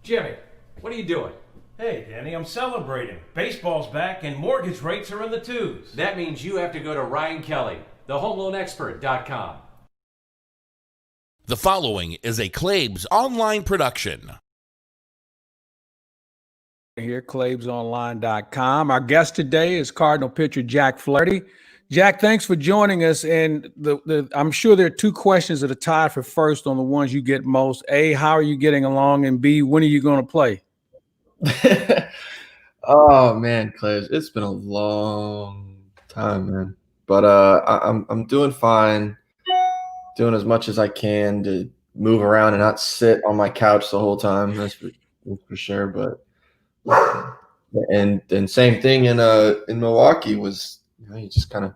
Jimmy, what are you doing? Hey, Danny, I'm celebrating. Baseball's back and mortgage rates are in the twos. That means you have to go to Ryan Kelley, thehomeloanexpert.com. The following is a Claibs online production. Here, claibsonline.com. Our guest today is Cardinal pitcher Jack Flaherty. Jack, thanks for joining us. And I'm sure there are two questions that are tied for first on the ones you get most. A, how are you getting along? And B, when are you going to play? Oh man, Clay, it's been a long time, man. But I'm doing fine, doing as much as I can to move around and not sit on my couch the whole time. That's for sure. But and same thing in Milwaukee was, you just kind of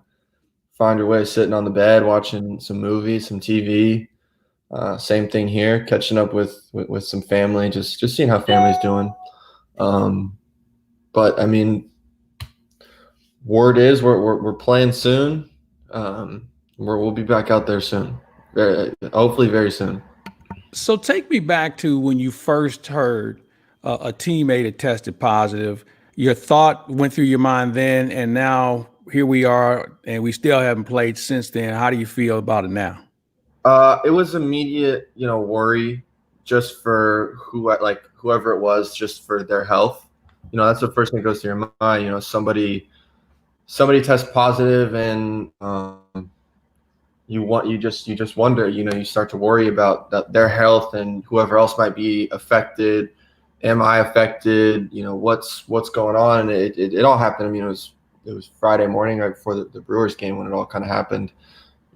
find your way sitting on the bed watching some movies, some TV. Same thing here, catching up with some family, just seeing how family's doing. But I mean, word is we're playing soon. We'll be back out there soon, hopefully very soon. So take me back to when you first heard a teammate had tested positive. Your thought went through your mind then, and now here we are, and we still haven't played since then. How do you feel about it now? It was immediate, worry just for whoever it was, just for their health. That's the first thing that goes through your mind. Somebody tests positive, and you just wonder. You start to worry about their health and whoever else might be affected. Am I affected? What's going on? And it all happened. I mean, it was Friday morning right before the Brewers game when it all kind of happened.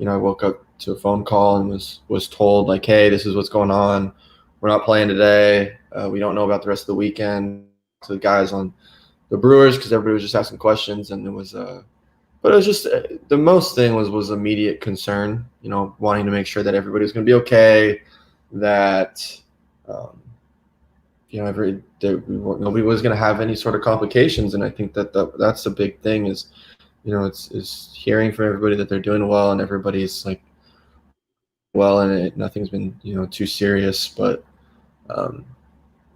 I woke up to a phone call and was told, like, hey, this is what's going on. We're not playing today. We don't know about the rest of the weekend. To the guys on the Brewers, because everybody was just asking questions, and it was but it was just the most thing was immediate concern, wanting to make sure that everybody was going to be okay, that nobody was going to have any sort of complications. And I think that's the big thing is, it's hearing from everybody that they're doing well, and everybody's like well, and nothing's been too serious. But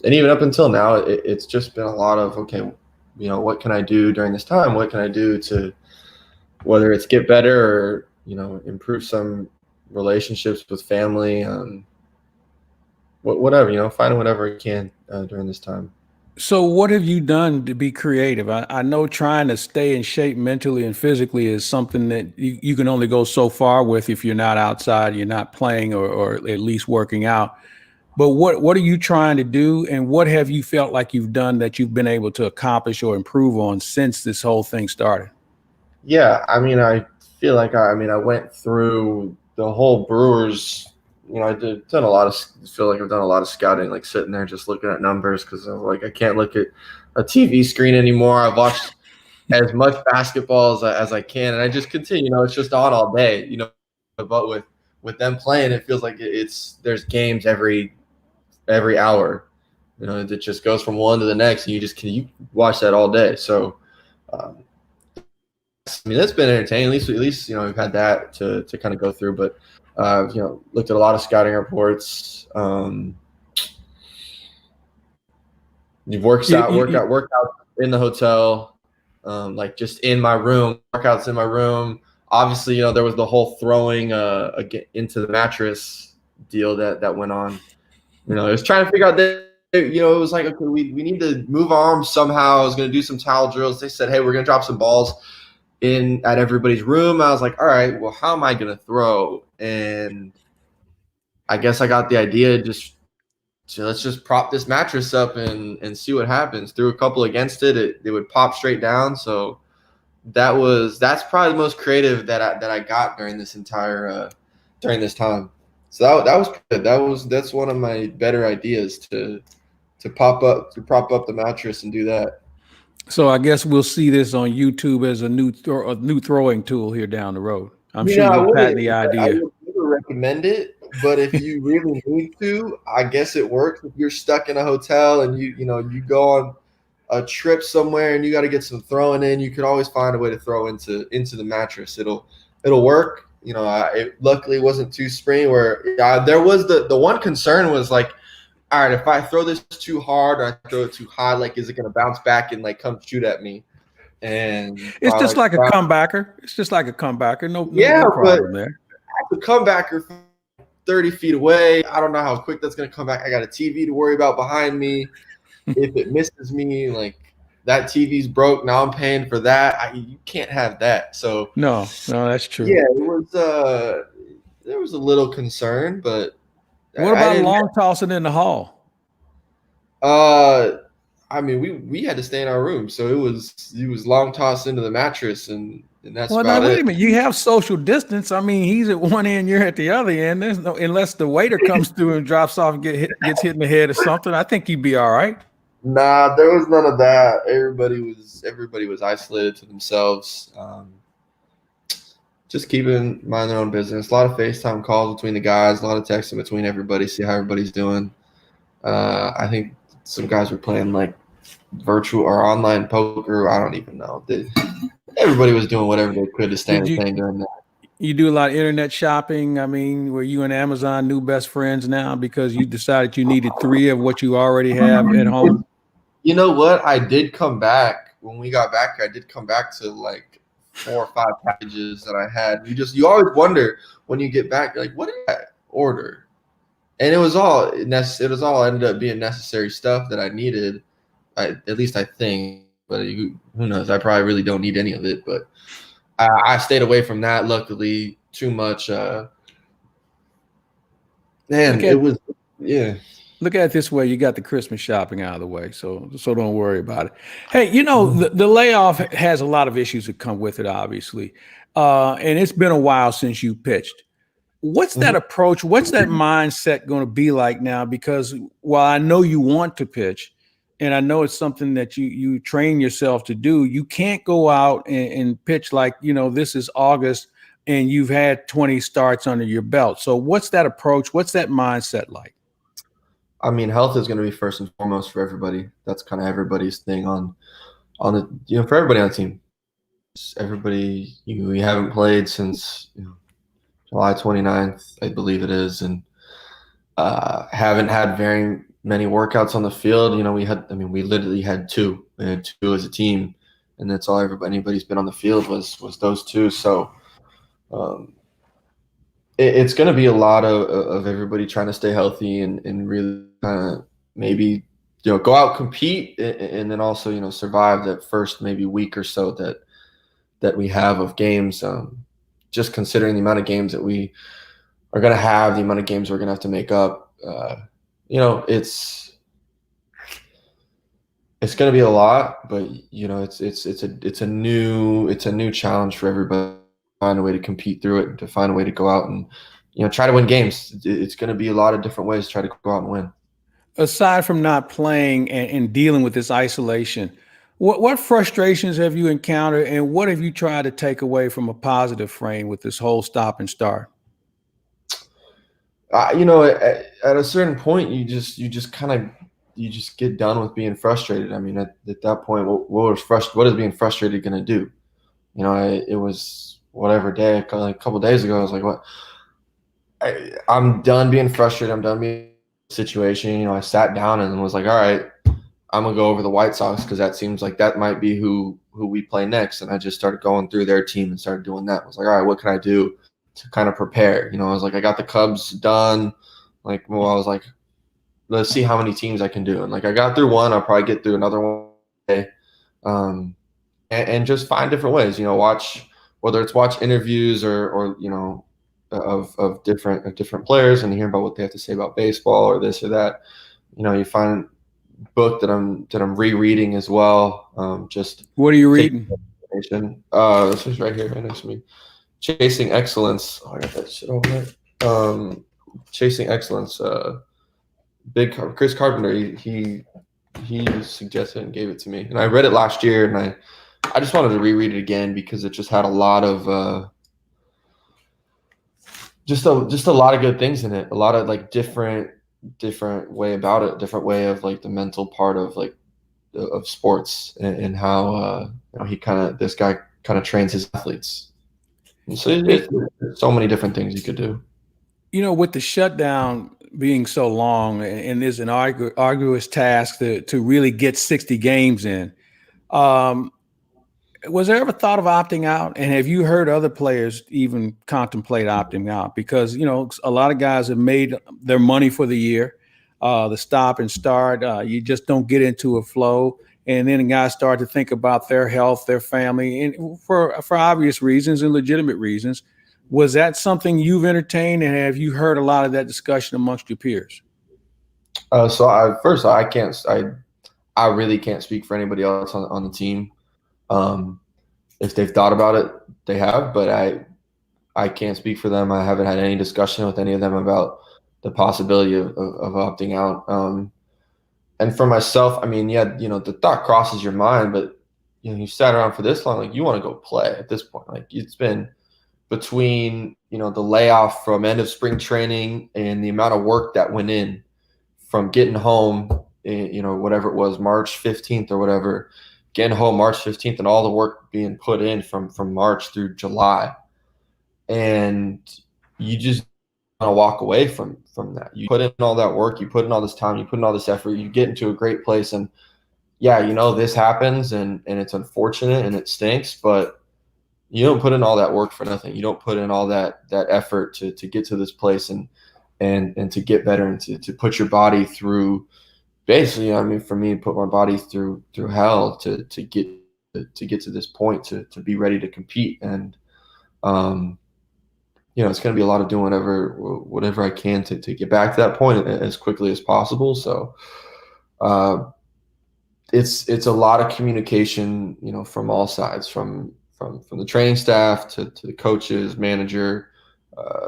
and even up until now, it's just been a lot of, okay, what can I do during this time? What can I do to, whether it's get better or, improve some relationships with family, whatever, finding whatever I can during this time. So what have you done to be creative? I know trying to stay in shape mentally and physically is something that you can only go so far with if you're not outside, you're not playing or at least working out. But what are you trying to do, and what have you felt like you've done that you've been able to accomplish or improve on since this whole thing started? Yeah, I mean, I feel like I went through the whole Brewers. I've done a lot of scouting, like sitting there just looking at numbers, because I was like, I can't look at a TV screen anymore. I've watched as much basketball as I can, and I just continue. It's just on all day. But with them playing, it feels like there's games every hour. It just goes from one to the next, and you watch that all day. So, that's been entertaining. At least we've had that to kind of go through. But looked at a lot of scouting reports. You've worked out in the hotel, like just in my room, workouts in my room. Obviously, there was the whole throwing into the mattress deal that went on. It was trying to figure out that, it was like, okay, we need to move arms somehow. I was going to do some towel drills. They said, hey, we're going to drop some balls in at everybody's room. I was like, all right, well, how am I going to throw? And I guess I got the idea, let's just prop this mattress up and see what happens. Threw a couple against it. It would pop straight down. So that's probably the most creative that I got during this entire during this time. So that was good. That's one of my better ideas to prop up the mattress and do that. So I guess we'll see this on YouTube as a new throwing tool here down the road. I'm sure you'll patent the idea. I would never recommend it, but if you really need to, I guess it works. If you're stuck in a hotel and you go on a trip somewhere and you got to get some throwing in, you could always find a way to throw into the mattress. It'll work. It luckily wasn't too springy. Where there was the one concern was like all right, if I throw this too hard or I throw it too high, like, is it going to bounce back and like come shoot at me? And It's just like a bounce. comebacker. It's just like a comebacker. No But problem there. the comebacker from 30 feet away, I don't know how quick that's going to come back. I got a TV to worry about behind me. If it misses me, like, that TV's broke. Now I'm paying for that. You can't have that. So no, that's true. Yeah, it was. There was a little concern, but what about long tossing in the hall? I mean, we had to stay in our room, so it was long toss into the mattress, and that's about now, wait it. a minute. You have social distance. I mean, he's at one end, you're at the other end. There's no, unless the waiter comes through and drops off and gets hit in the head or something. I think you'd be all right. Nah, there was none of that. Everybody was isolated to themselves. Just minding their own business. A lot of FaceTime calls between the guys, a lot of texting between everybody, see how everybody's doing. I think some guys were playing like virtual or online poker. I don't even know. Everybody was doing whatever they could to stay entertained during that. You do a lot of internet shopping. I mean, were you and Amazon new best friends now because you decided you needed 3 of what you already have at home? You know what? I did come back when we got back. I did come back to like 4 or 5 packages that I had. You always wonder when you get back, like, what did I order? And it was all ended up being necessary stuff that I needed. At least I think, but who knows? I probably really don't need any of it, but I stayed away from that. Luckily, too much. It was. Look at it this way: you got the Christmas shopping out of the way, so don't worry about it. Hey, the layoff has a lot of issues that come with it, obviously, and it's been a while since you pitched. What's that approach? What's that mindset going to be like now? Because while I know you want to pitch, and I know it's something that you train yourself to do, you can't go out and pitch like, this is August and you've had 20 starts under your belt. So what's that approach? What's that mindset like? I mean, health is going to be first and foremost for everybody. That's kind of everybody's thing on the, for everybody on the team. Everybody, we haven't played since, July 29th, I believe it is, and haven't had very many workouts on the field. We literally had 2. We had 2 as a team, and that's all anybody's been on the field was those 2. So it's going to be a lot of everybody trying to stay healthy and really kind of maybe go out, compete, and then also survive that first maybe week or so that we have of games. Just considering the amount of games that we are going to have, the amount of games we're going to have to make up, it's going to be a lot, but it's a new challenge for everybody to find a way to compete through it and to find a way to go out and try to win games. It's going to be a lot of different ways to try to go out and win. Aside from not playing and dealing with this isolation, what frustrations have you encountered, and what have you tried to take away from a positive frame with this whole stop and start? At a certain point, you just get done with being frustrated. I mean, at that point, what is being frustrated going to do? It was whatever day, a couple of days ago, I was like, what? I'm done being frustrated. I'm done being in a situation. I sat down and was like, all right, I'm going to go over the White Sox because that seems like that might be who we play next. And I just started going through their team and started doing that. I was like, all right, what can I do to kind of prepare? I was like, I got the Cubs done. I was like, let's see how many teams I can do. And I got through one. I'll probably get through another one today. And just find different ways, watch, whether it's watch interviews or of different players and hear about what they have to say about baseball or this or that. You find book that I'm rereading as well. Just what are you reading? This is right here, right next to me. Chasing Excellence. Oh, I got that shit over there. Chasing Excellence. Big Chris Carpenter. He suggested and gave it to me, and I read it last year, and I just wanted to reread it again because it just had a lot of just a lot of good things in it. A lot of different way about it, different way of the mental part of of sports and how this guy kind of trains his athletes. And so there's so many different things you could do. With the shutdown, being so long and is an arduous task to really get 60 games in. Was there ever thought of opting out? And have you heard other players even contemplate opting out? Because, a lot of guys have made their money for the year, the stop and start. You just don't get into a flow. And then guys start to think about their health, their family, and for obvious reasons and legitimate reasons. Was that something you've entertained, and have you heard a lot of that discussion amongst your peers? So I really can't speak for anybody else on the team. If they've thought about it, they have, but I can't speak for them. I haven't had any discussion with any of them about the possibility of opting out. And for myself, I mean, yeah, the thought crosses your mind, but you sat around for this long, like you want to go play at this point. Like it's been between, the layoff from end of spring training and the amount of work that went in from getting home, whatever it was, March 15th or whatever, getting home March 15th and all the work being put in from March through July. And you just want to walk away from that. You put in all that work, you put in all this time, you put in all this effort, you get into a great place. And yeah, this happens and it's unfortunate and it stinks, but you don't put in all that work for nothing. You don't put in all that effort to get to this place and to get better and to put your body through basically, I mean, for me, put my body through hell to get to this point to be ready to compete. And it's going to be a lot of doing whatever I can to get back to that point as quickly as possible. So it's a lot of communication, from all sides, from the training staff to the coaches, manager,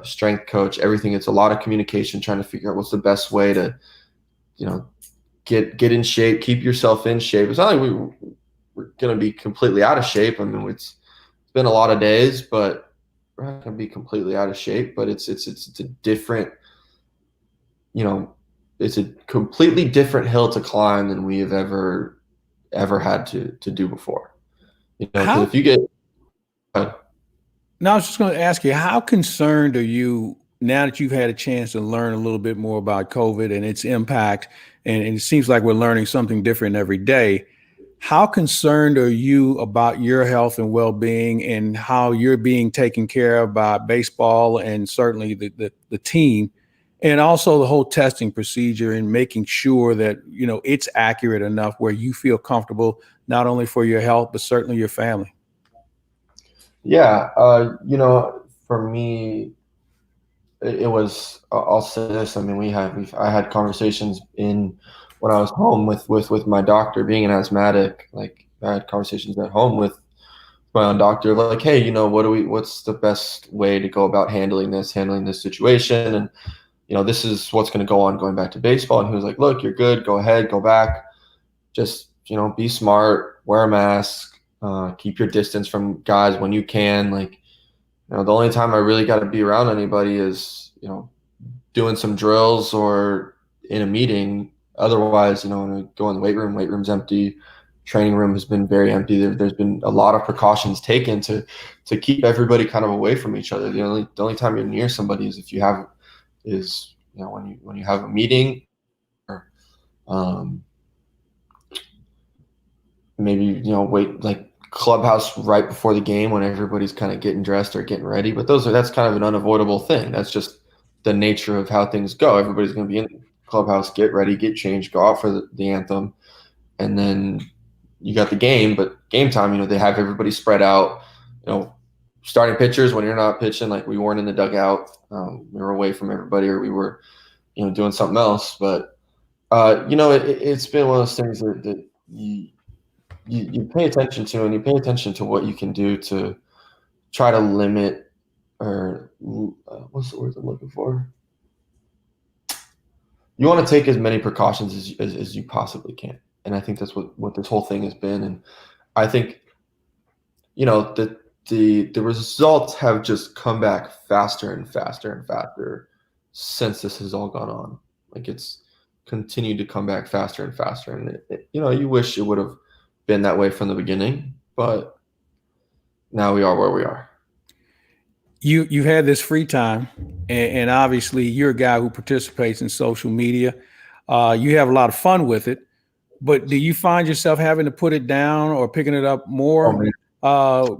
strength coach, everything. It's a lot of communication, trying to figure out what's the best way to, get in shape, keep yourself in shape. It's not like we're going to be completely out of shape. I mean, it's been a lot of days, but we're not going to be completely out of shape. But it's a different, it's a completely different hill to climb than we have ever had to do before. If you get. Now, I was just going to ask you, how concerned are you now that you've had a chance to learn a little bit more about COVID and its impact, and it seems like we're learning something different every day? How concerned are you about your health and well-being and how you're being taken care of by baseball and certainly the team, and also the whole testing procedure and making sure that, it's accurate enough where you feel comfortable, not only for your health, but certainly your family? Yeah. For me, it was, I'll say this. I mean, I had conversations when I was home with my doctor. Being an asthmatic, like I had conversations at home with my own doctor, like, hey, what's the best way to go about handling this situation? And, this is what's going to go on going back to baseball. And he was like, look, you're good. Go ahead, go back. Just, be smart, wear a mask, keep your distance from guys when you can. Like, the only time I really got to be around anybody is, doing some drills or in a meeting. Otherwise, when I go in the weight room's empty. Training room has been very empty. There's been a lot of precautions taken to keep everybody kind of away from each other. The only time you're near somebody is when you have a meeting or maybe, wait, like clubhouse right before the game when everybody's kind of getting dressed or getting ready. But that's kind of an unavoidable thing. That's just the nature of how things go. Everybody's going to be in the clubhouse, get ready, get changed, go out for the anthem. And then you got the game, but game time, they have everybody spread out, starting pitchers when you're not pitching, like we weren't in the dugout. We were away from everybody, or we were, doing something else. But, it's been one of those things that you pay attention to, and you pay attention to what you can do to try to limit, or what's the word I'm looking for? You want to take as many precautions as you possibly can. And I think that's what this whole thing has been. And I think, the results have just come back faster and faster and faster since this has all gone on. Like it's continued to come back faster and faster. And you wish it would have been that way from the beginning, but now we are where we are. you had this free time, and obviously you're a guy who participates in social media. You have a lot of fun with it, but do you find yourself having to put it down or picking it up more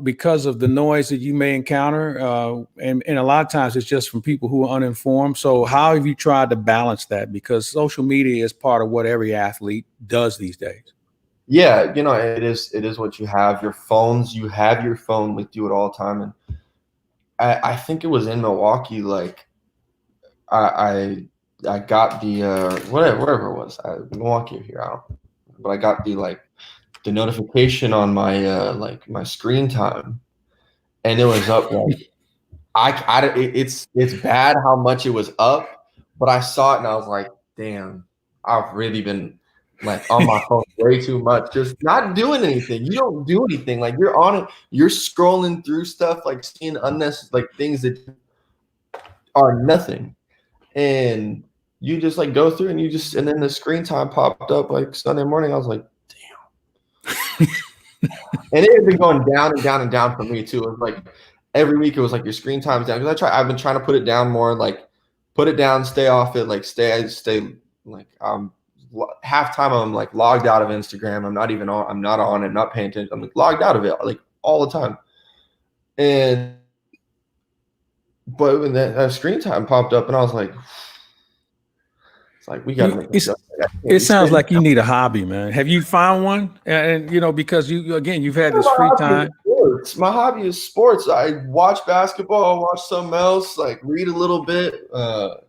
because of the noise that you may encounter? And a lot of times it's just from people who are uninformed. So how have you tried to balance that? Because social media is part of what every athlete does these days. Yeah, it is what you have. Your phones, you have your phone with you at all time. And I think it was in Milwaukee, like I got the whatever it was. Milwaukee here, I don't, but I got the notification on my my screen time, and it was up like it's bad how much it was up, but I saw it and I was like, damn, I've really been like on my phone way too much, just not doing anything. You don't do anything. Like you're on it, you're scrolling through stuff, like seeing unnecessary like things that are nothing. And you just like go through and then the screen time popped up like Sunday morning. I was like, damn. And it had been going down and down and down for me too. It was like every week it was like your screen time's down. Because I've been trying to put it down more, like put it down, stay off it, like stay like half time I'm like logged out of Instagram. I'm not on it, not paying attention. I'm like logged out of it like all the time. But when that screen time popped up and I was like, it's like we gotta make it sounds like you need a hobby, man. Have you found one? And because you've had this free time. My hobby is sports. I watch basketball, I watch something else, like read a little bit. I'll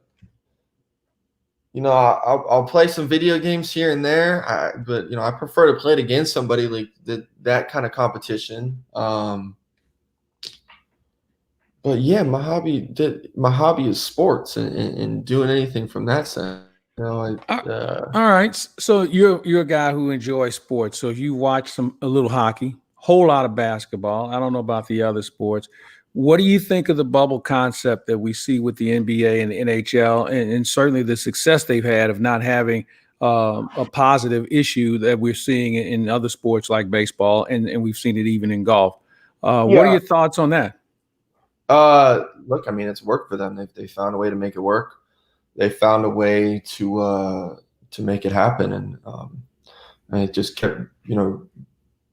play some video games here and there. But I prefer to play it against somebody like that kind of competition. But yeah, my hobby is sports and doing anything from that sense. All right. So you're a guy who enjoys sports. So if you watch a little hockey, whole lot of basketball. I don't know about the other sports. What do you think of the bubble concept that we see with the NBA and the NHL, and certainly the success they've had of not having a positive issue that we're seeing in other sports like baseball, and we've seen it even in golf. What are your thoughts on that? Look, I mean, it's worked for them. They found a way to make it work. They found a way to make it happen, and it just kept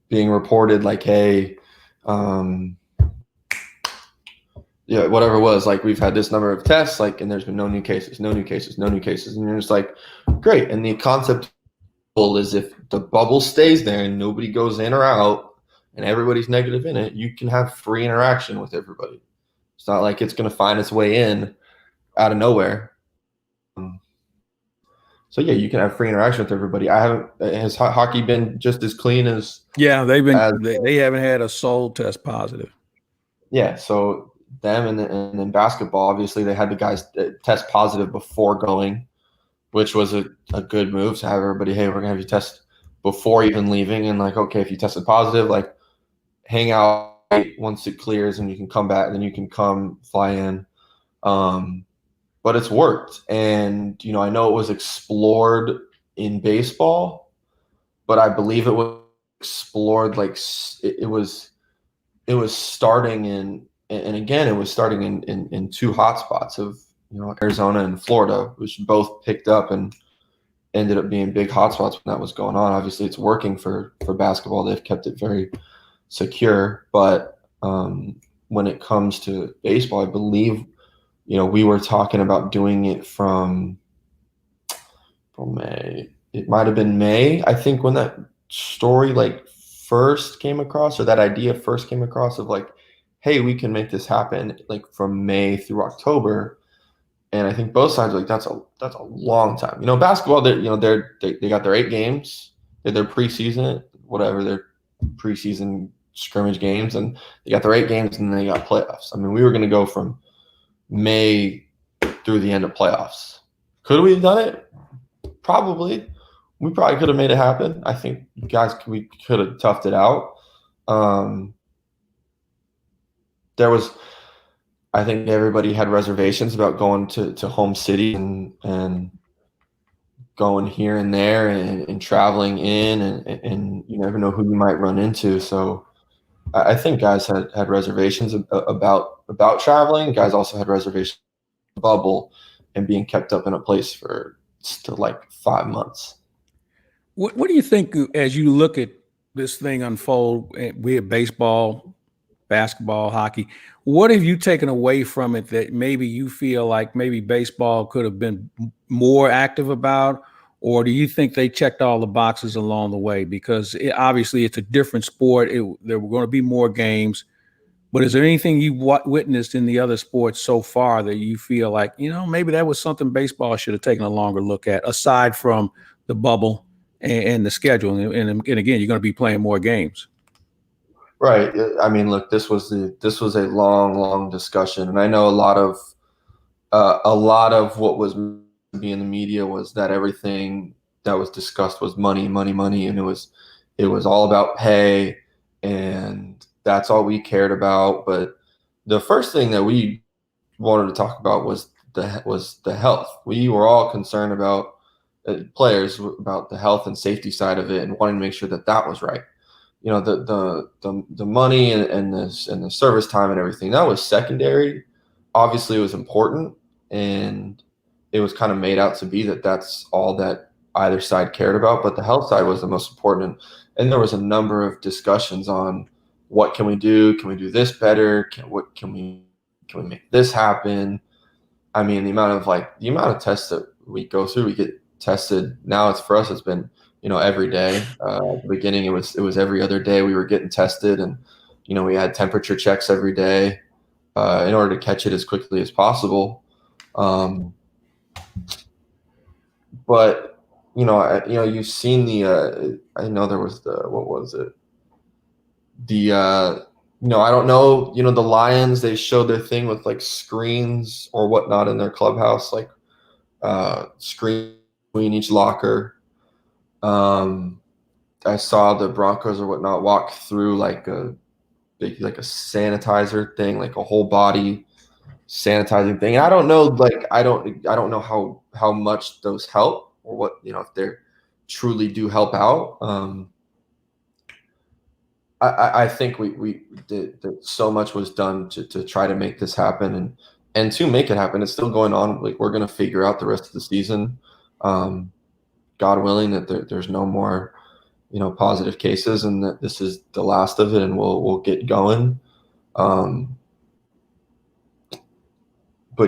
being reported like, hey, whatever it was, like we've had this number of tests, like, and there's been no new cases, and you're just like, great. And the concept is if the bubble stays there and nobody goes in or out, and everybody's negative in it, you can have free interaction with everybody. It's not like it's going to find its way in out of nowhere. So yeah, you can have free interaction with everybody. Has hockey been just as clean as? Yeah, they haven't had a soul test positive. Yeah, so them and then basketball, obviously they had the guys test positive before going, which was a good move to have everybody. Hey, we're gonna have you test before even leaving, and like, okay, if you tested positive, like hang out once it clears and you can come back, then you can come fly in. But it's worked. And, I know it was explored in baseball, but I believe it was explored like it was starting in, and again, it was starting in two hotspots of, Arizona and Florida, which both picked up and ended up being big hotspots when that was going on. Obviously, it's working for basketball. They've kept it very secure. But when it comes to baseball, I believe, we were talking about doing it from May. It might have been May, I think, when that story first came across, or that idea first came across of like, hey, we can make this happen like from May through October. And I think both sides are like, that's a long time. Basketball, they got their 8 games, their preseason, whatever, their preseason scrimmage games, and they got their 8 games, and then they got playoffs. I mean, we were going to go from May through the end of playoffs. Could we have done it? Probably. We probably could have made it happen. I think we could have toughed it out. I think everybody had reservations about going to home city and going here and there and traveling in, and you never know who you might run into. So I think guys had reservations about traveling. Guys also had reservations about the bubble and being kept up in a place for still like 5 months. What do you think as you look at this thing unfold, be it baseball, basketball, hockey? What have you taken away from it that maybe you feel like maybe baseball could have been more active about? Or do you think they checked all the boxes along the way? Because obviously it's a different sport. There were going to be more games. But is there anything you witnessed in the other sports so far that you feel like, maybe that was something baseball should have taken a longer look at, aside from the bubble and the schedule? And again, you're going to be playing more games. Right. I mean, look, this was a long discussion, and I know a lot of what was being in the media was that everything that was discussed was money, and it was all about pay, and that's all we cared about. But the first thing that we wanted to talk about was the health. We were all concerned about players, about the health and safety side of it, and wanting to make sure that was right. The money and the service time and everything, that was secondary. Obviously, it was important, and it was kind of made out to be that that's all that either side cared about. But the health side was the most important, and there was a number of discussions on what can we do? Can we do this better? Can we make this happen? I mean, the amount of tests that we go through, we get tested. Now it's been every day. At the beginning, it was every other day we were getting tested, and we had temperature checks every day in order to catch it as quickly as possible. But you've seen I know there was what was it? I don't know. The Lions, they showed their thing with like screens or whatnot in their clubhouse, like screen between each locker. I saw the Broncos or whatnot walk through like a sanitizer thing, like a whole body sanitizing thing. And I don't know, I don't know how much those help, or what, if they truly do help out. I think we did that. So much was done to try to make this happen, and to make it happen. It's still going on. Like, we're going to figure out the rest of the season. God willing, that there's no more, positive cases, and that this is the last of it, and we'll get going. But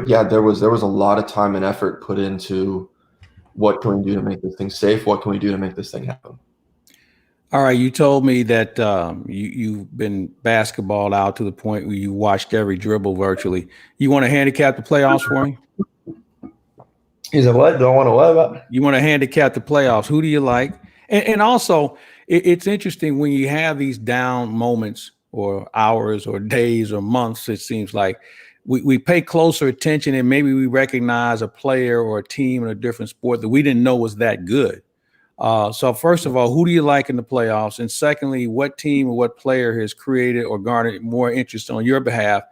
yeah, there was a lot of time and effort put into what can we do to make this thing safe? What can we do to make this thing happen? All right, you told me that you've been basketballed out to the point where you watched every dribble virtually. You want to handicap the playoffs for me? He said, what? Do I want to what about? You want to handicap the playoffs. Who do you like? And also, it's interesting when you have these down moments or hours or days or months, it seems like we pay closer attention, and maybe we recognize a player or a team in a different sport that we didn't know was that good. So first of all, who do you like in the playoffs? And secondly, what team or what player has created or garnered more interest on your behalf?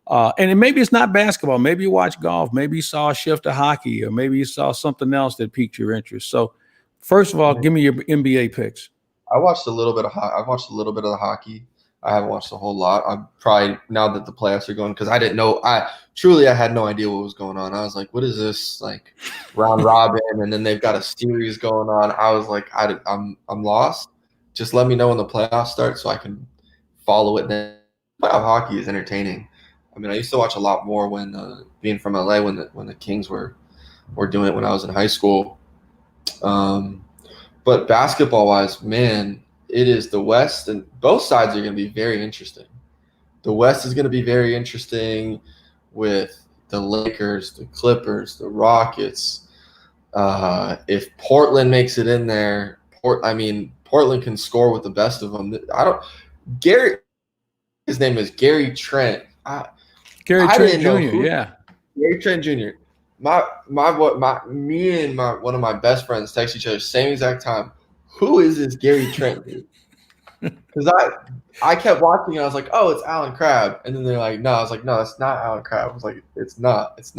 And maybe it's not basketball. Maybe you watch golf. Maybe you saw a shift to hockey, or maybe you saw something else that piqued your interest. So first of all, give me your NBA picks. I've watched a little bit of the hockey. I haven't watched a whole lot. I'm probably, now that the playoffs are going, because I didn't know. I had no idea what was going on. I was like, what is this, like, round robin? And then they've got a series going on. I was like, I'm lost. Just let me know when the playoffs start so I can follow it. Then playoff hockey is entertaining. I mean, I used to watch a lot more when being from LA, when the Kings were doing it when I was in high school. But basketball wise, man, it is the West, and both sides are going to be very interesting. The West is going to be very interesting with the Lakers, the Clippers, the Rockets. If Portland makes it in there, Portland can score with the best of them. His name is Gary Trent. Gary Trent Jr. Yeah, Gary Trent Jr. Me and one of my best friends text each other same exact time. Who is this Gary Trent dude? Because I kept watching and I was like, oh, it's Alan Crabb. And then they're like, no. I was like, no, it's not Alan Crabb. I was like, it's not. It's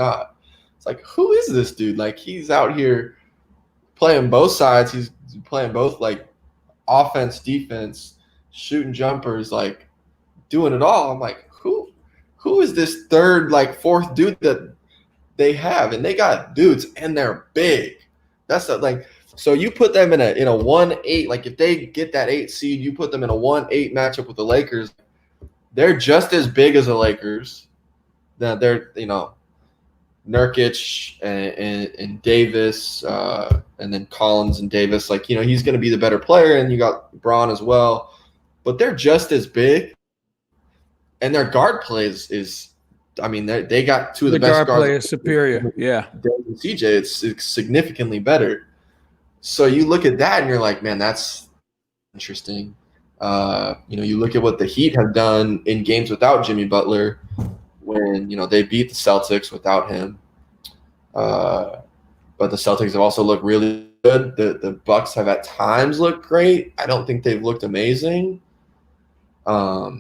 like, who is this dude? Like, he's out here playing both sides. He's playing both, like, offense, defense, shooting jumpers. Like, doing it all. I'm like, who is this third, like fourth dude that they have? And they got dudes and they're big. That's like, so you put them in a 1-8, like if they get that 8 seed, you put them in a 1-8 matchup with the Lakers. They're just as big as the Lakers. They're, Nurkic and Davis, and then Collins and Davis, like, he's going to be the better player, and you got Braun as well. But they're just as big, and their guard play is they got two of the best guard guards. play is superior, yeah. CJ, it's significantly better. So you look at that, and you're like, man, that's interesting. You look at what the Heat have done in games without Jimmy Butler, when they beat the Celtics without him, but the Celtics have also looked really good. The Bucks have at times looked great. I don't think they've looked amazing. The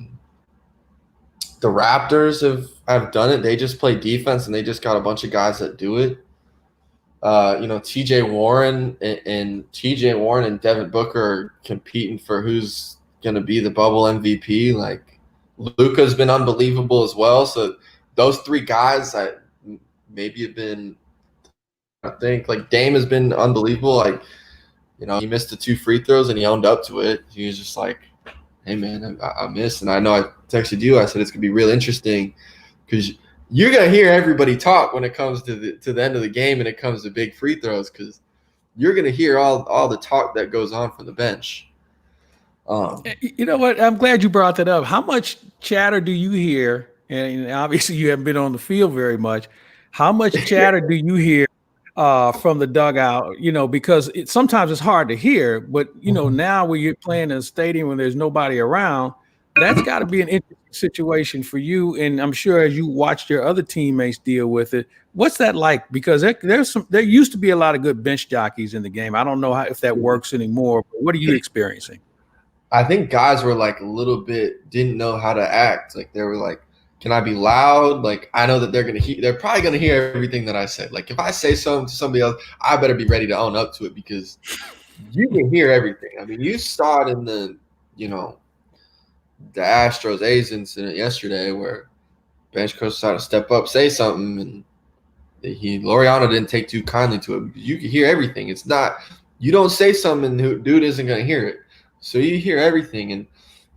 Raptors have done it. They just play defense, and they just got a bunch of guys that do it. TJ Warren and Devin Booker are competing for who's going to be the bubble MVP. Like, Luka's been unbelievable as well. So those three guys that maybe have been, I think, like Dame has been unbelievable. Like, he missed the 2 free throws and he owned up to it. He was just like, hey man, I missed. And I know I texted you. I said it's gonna be real interesting because you're gonna hear everybody talk when it comes to the end of the game and it comes to big free throws, because you're gonna hear all the talk that goes on from the bench. You know what? I'm glad you brought that up. How much chatter do you hear? And obviously you haven't been on the field very much. How much chatter do you hear from the dugout? Because sometimes it's hard to hear, but now when you're playing in a stadium when there's nobody around, that's got to be an interesting situation for you. And I'm sure as you watched your other teammates deal with it, what's that like? Because there used to be a lot of good bench jockeys in the game. I don't know if that works anymore, but what are you experiencing? I think guys were like a little bit didn't know how to act. Like they were like, can I be loud? Like, I know that they're probably going to hear everything that I said. Like, if I say something to somebody else, I better be ready to own up to it, because you can hear everything. I mean, you saw it in the Astros A's incident yesterday where bench coach decided to step up, say something, and Laureano didn't take too kindly to it. You can hear everything. It's not, you don't say something and dude isn't going to hear it. So you hear everything, and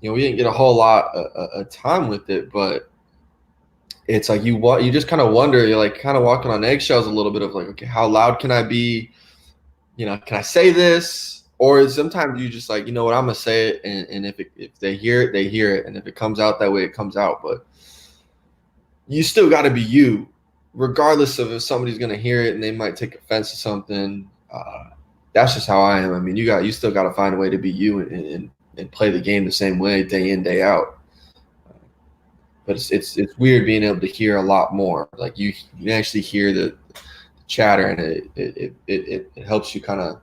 we didn't get a whole lot of time with it, but it's like you just kind of wonder. You're like kind of walking on eggshells a little bit of like, okay, how loud can I be? Can I say this? Or sometimes you just like, you know what, I'm gonna say it, and if they hear it, they hear it, and if it comes out that way, it comes out. But you still got to be you, regardless of if somebody's gonna hear it and they might take offense to something. That's just how I am. I mean, you still got to find a way to be you and play the game the same way day in, day out. But it's weird being able to hear a lot more. Like you actually hear the chatter, and it helps you kind of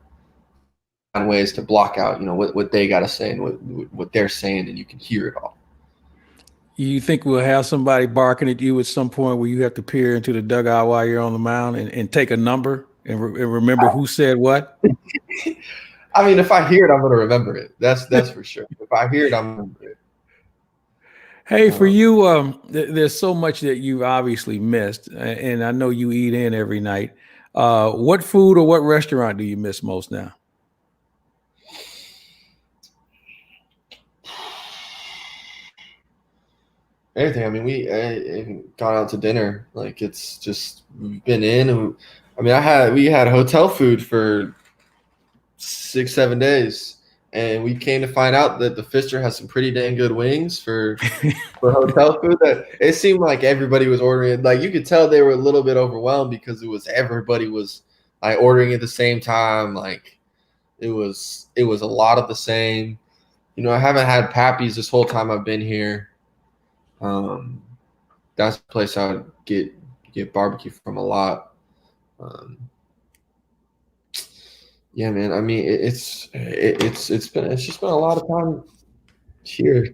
find ways to block out, what they got to say and what they're saying, and you can hear it all. You think we'll have somebody barking at you at some point where you have to peer into the dugout while you're on the mound and take a number and remember who said what? I mean, if I hear it, I'm going to remember it. That's for sure. If I hear it, I'm going to remember it. Hey, for you, there's so much that you've obviously missed, and I know you eat in every night. What food or what restaurant do you miss most now? Everything. I mean, we gone out to dinner. Like, it's just, we've been in. And, we had hotel food for 6-7 days, and we came to find out that the Pfister has some pretty dang good wings for hotel food. That it seemed like everybody was ordering it. Like, you could tell they were a little bit overwhelmed because everybody was like ordering at the same time. Like, it was a lot of the same. I haven't had Pappy's this whole time I've been here. That's the place I would get barbecue from a lot. Yeah, man. I mean, it's just been a lot of time here.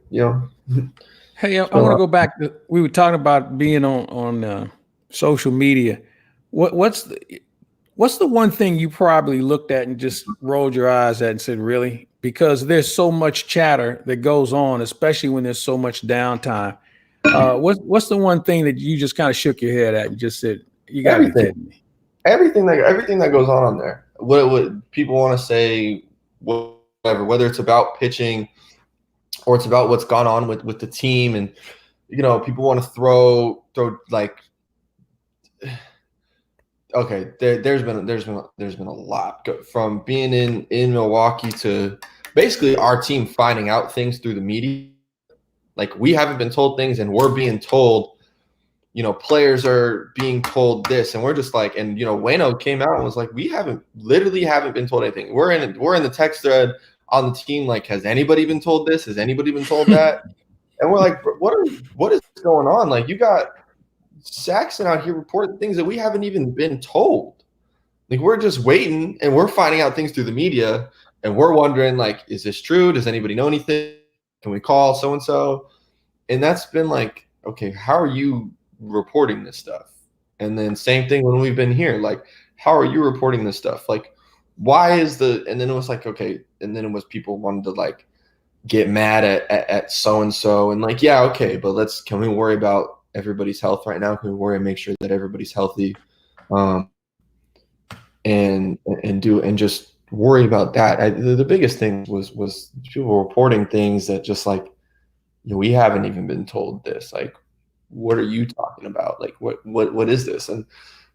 Hey, I want to go back. We were talking about being on social media. What's the one thing you probably looked at and just rolled your eyes at and said, "Really?" because there's so much chatter that goes on, especially when there's so much downtime. What's the one thing that you just kind of shook your head at and just said, "You got to be kidding me"? Everything that goes on there. What people want to say, whatever, whether it's about pitching or it's about what's gone on with the team, and people want to throw like. Okay, there's been a lot from being in Milwaukee to basically our team finding out things through the media. Like, we haven't been told things, and we're being told, players are being told this, and we're just like, and Wayno came out and was like, we literally haven't been told anything. We're in the text thread on the team, like, has anybody been told this? Has anybody been told that? And we're like, what is going on? Like, you got Saxon out here reporting things that we haven't even been told. Like, we're just waiting, and we're finding out things through the media, and we're wondering, like, is this true? Does anybody know anything? Can we call so-and-so? And that's been like, okay, how are you reporting this stuff? And then same thing when we've been here, like, how are you reporting this stuff? Like, why is and then it was like, okay, and then it was people wanted to, like, get mad at so-and-so, and like, yeah, okay, but can we worry about everybody's health right now? Can we worry and make sure that everybody's healthy? And just worry about that. The biggest thing was people reporting things that just like, we haven't even been told this. Like, what are you talking about? Like, what is this?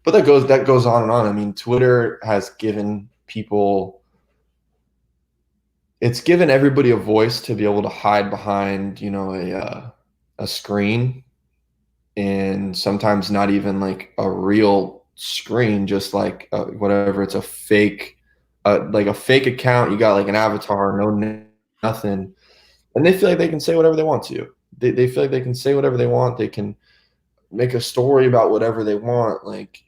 But that goes on and on. I mean, Twitter has given people, it's given everybody a voice to be able to hide behind, a screen, and sometimes not even like a real screen, just like whatever. It's a fake, like a fake account. You got like an avatar, nothing. And they feel like they can say whatever they want to. They feel like they can say whatever they want. They can make a story about whatever they want. Like,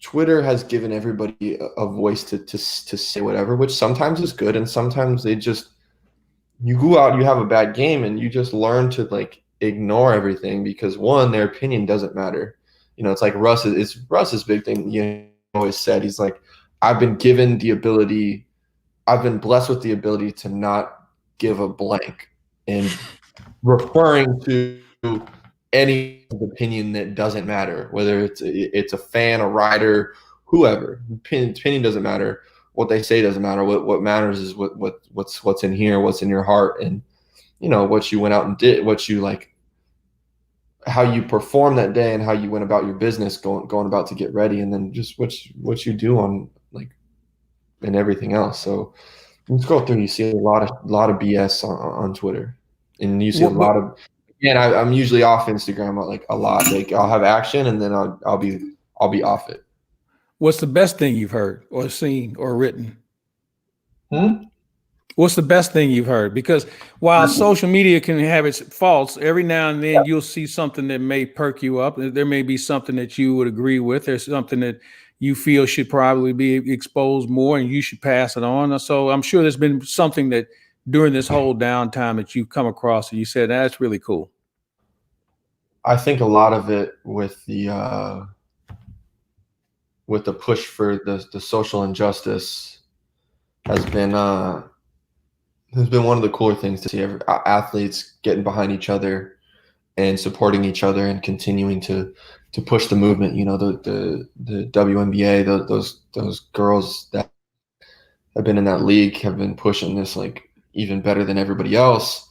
Twitter has given everybody a voice to say whatever, which sometimes is good, and sometimes you go out, you have a bad game, and you just learn to like ignore everything because, one, their opinion doesn't matter. It's like Russ's big thing. He always said, he's like, I've been blessed with the ability to not give a blank, and referring to any opinion that doesn't matter, whether it's a fan, a writer, whoever. Opinion doesn't matter. What they say doesn't matter. What matters is what's in here, what's in your heart, and what you went out and did, what you like, how you performed that day, and how you went about your business, going about to get ready, and then just what you do on, like, and everything else. So you scroll through, you see a lot of BS on Twitter, and you see a lot of. And I'm usually off Instagram like a lot. Like, I'll have action, and then I'll be off it. What's the best thing you've heard or seen or written? What's the best thing you've heard? Because while social media can have its faults, every now and then you'll see something that may perk you up. There may be something that you would agree with. There's something that you feel should probably be exposed more, and you should pass it on. So I'm sure there's been something that during this whole downtime that you've come across and you said, that's really cool. I think a lot of it with the push for the social injustice has been one of the cooler things to see. Athletes getting behind each other and supporting each other and continuing to push the movement. The WNBA, those girls that have been in that league have been pushing this like even better than everybody else.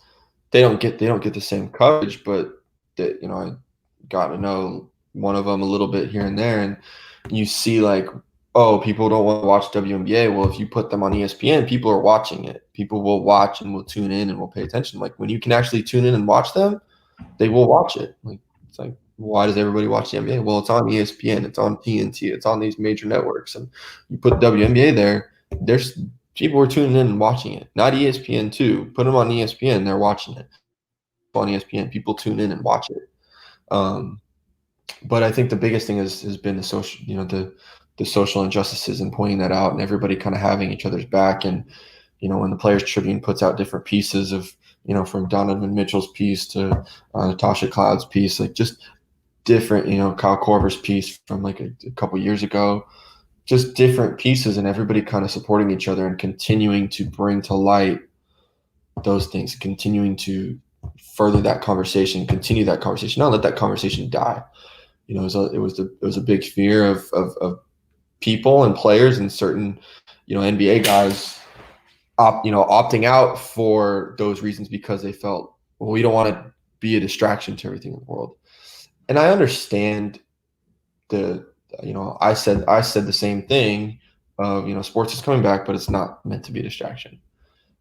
They don't get the same coverage, but I got to know one of them a little bit here and there, and you see like, oh, people don't want to watch WNBA. Well, if you put them on ESPN, people are watching it. People will watch and will tune in and will pay attention. Like, when you can actually tune in and watch them, they will watch it. Like, it's like, why does everybody watch the NBA? Well, it's on ESPN, it's on TNT, it's on these major networks, and you put WNBA there. There's people are tuning in and watching it. Not ESPN too. Put them on ESPN, they're watching it. On ESPN, people tune in and watch it. But I think the biggest thing has been the social, the social injustices and pointing that out, and everybody kind of having each other's back. And when the Players Tribune puts out different pieces of, from Donovan Mitchell's piece to Natasha Cloud's piece, like just different, Kyle Korver's piece from like a couple years ago, just different pieces and everybody kind of supporting each other and continuing to bring to light those things, continuing to further that conversation, continue that conversation, not let that conversation die. You know, it was a big fear of people and players and certain, you know, NBA guys opting out for those reasons because they felt, well, we don't want to be a distraction to everything in the world. And I understand I said the same thing of, you know, sports is coming back, but it's not meant to be a distraction.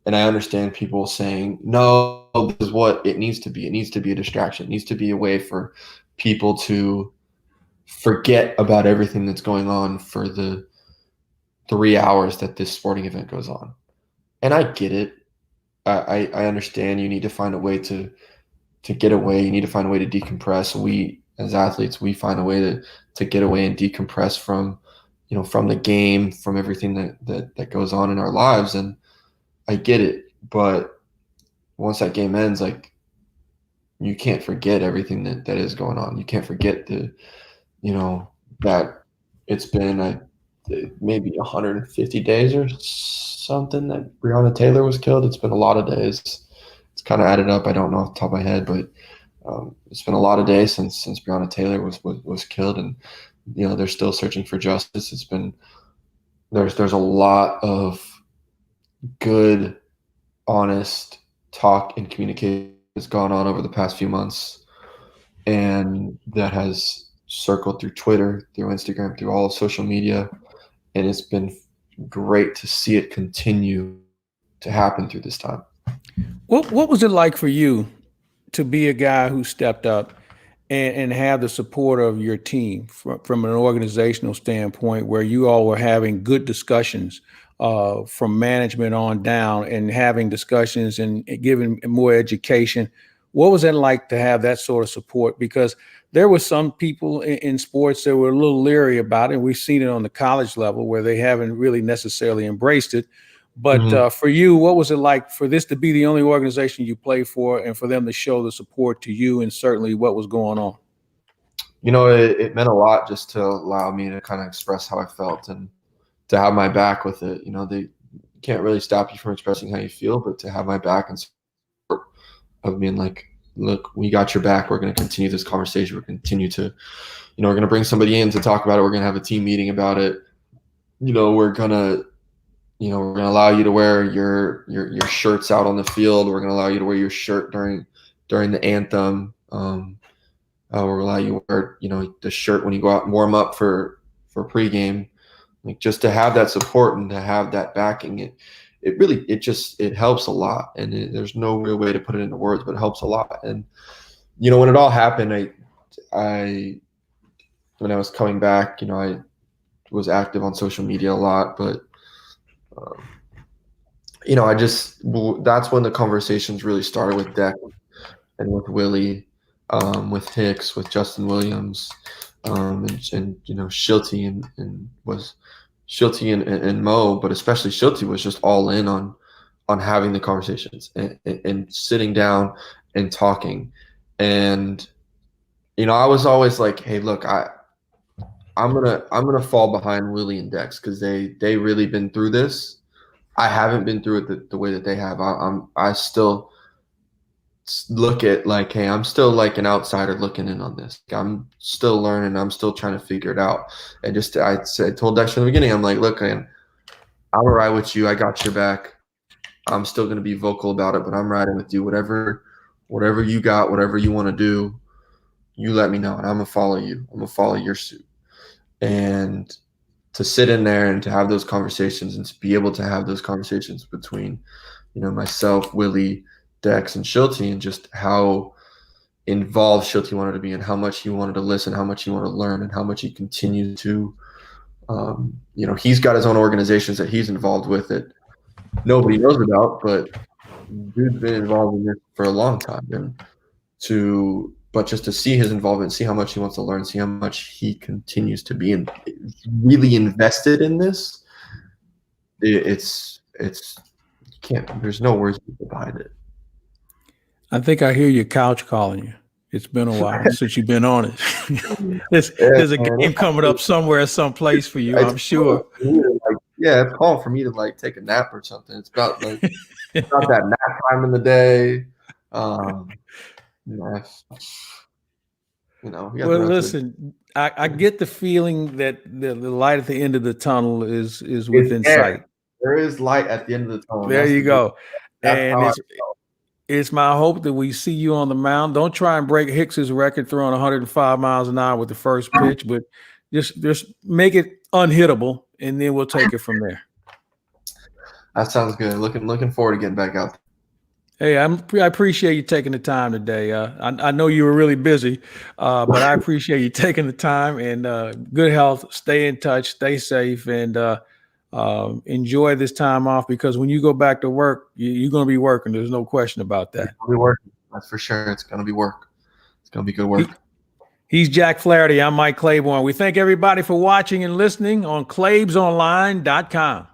And I understand people saying, no, this is what it needs to be. It needs to be a distraction. It needs to be a way for people to forget about everything that's going on for the 3 hours that this sporting event goes on. And I get it. I understand you need to find a way to get away. You need to find a way to decompress. We, as athletes, we find a way to get away and decompress from, you know, from the game, from everything that goes on in our lives. And I get it. But once that game ends, like, you can't forget everything that is going on. You can't forget that it's been maybe 150 days or something that Breonna Taylor was killed. It's been a lot of days. It's kind of added up. I don't know off the top of my head, but it's been a lot of days since Breonna Taylor was killed, and you know, they're still searching for justice. It's been there's a lot of good, honest talk and communication that's gone on over the past few months, and that has circled through Twitter, through Instagram, through all of social media, and it's been great to see it continue to happen through this time. What was it like for you to be a guy who stepped up and have the support of your team from an organizational standpoint, where you all were having good discussions from management on down and having discussions and giving more education? What was it like to have that sort of support? Because there were some people in sports that were a little leery about it. We've seen it on the college level where they haven't really necessarily embraced it. But for you, what was it like for this to be the only organization you play for and for them to show the support to you and certainly what was going on? You know, it meant a lot just to allow me to kind of express how I felt and to have my back with it. You know, they can't really stop you from expressing how you feel, but to have my back and support of being like, look, we got your back. We're going to continue this conversation. We're going to continue to, you know, we're going to bring somebody in to talk about it. We're going to have a team meeting about it. You know, we're going to allow you to wear your shirts out on the field. We're going to allow you to wear your shirt during the anthem. We're going to allow you to wear, you know, the shirt when you go out and warm up for pregame. Like, just to have that support and to have that backing, it helps a lot. And there's no real way to put it into words, but it helps a lot. And, you know, when it all happened, when I was coming back, you know, I was active on social media a lot, but you know, that's when the conversations really started with Deck and with Willie, with Hicks, with Justin Williams, and you know, Shilty and Mo, but especially Shilty was just all in on having the conversations and sitting down and talking. And you know, I was always like, hey, look, I'm gonna fall behind Willie and Dex because they really been through this. I haven't been through it the way that they have. I still look at like, hey, I'm still like an outsider looking in on this. I'm still learning. I'm still trying to figure it out. And I told Dex from the beginning, I'm like, look, man, I'll ride with you. I got your back. I'm still gonna be vocal about it, but I'm riding with you. Whatever you got, whatever you want to do, you let me know, and I'm gonna follow you. I'm gonna follow your suit. And to sit in there and to have those conversations and to be able to have those conversations between, you know, myself, Willie, Dex, and Shilty, and just how involved Shilty wanted to be and how much he wanted to listen, how much he wanted to learn, and how much he continued to, you know, he's got his own organizations that he's involved with that nobody knows about, but dude's been involved in this for a long time. But just to see his involvement, see how much he wants to learn, see how much he continues to be really invested in this, there's no words behind it. I think I hear your couch calling you. It's been a while since you've been on it. There's a game coming up somewhere, someplace for you, I'm sure. It's calling for me to like take a nap or something. It's about like it's about that nap time in the day. Well, listen, I get the feeling that the light at the end of the tunnel is within sight. There is light at the end of the tunnel. There you go. And it's my hope that we see you on the mound. Don't try and break Hicks's record throwing 105 miles an hour with the first pitch, but just make it unhittable, and then we'll take it from there. That sounds good. Looking forward to getting back out there. Hey, I appreciate you taking the time today. I know you were really busy, but I appreciate you taking the time, and good health. Stay in touch, stay safe, and enjoy this time off, because when you go back to work, you're going to be working. There's no question about that. I'll be working. That's for sure. It's going to be work. It's going to be good work. He's Jack Flaherty. I'm Mike Claiborne. We thank everybody for watching and listening on ClaibsOnline.com.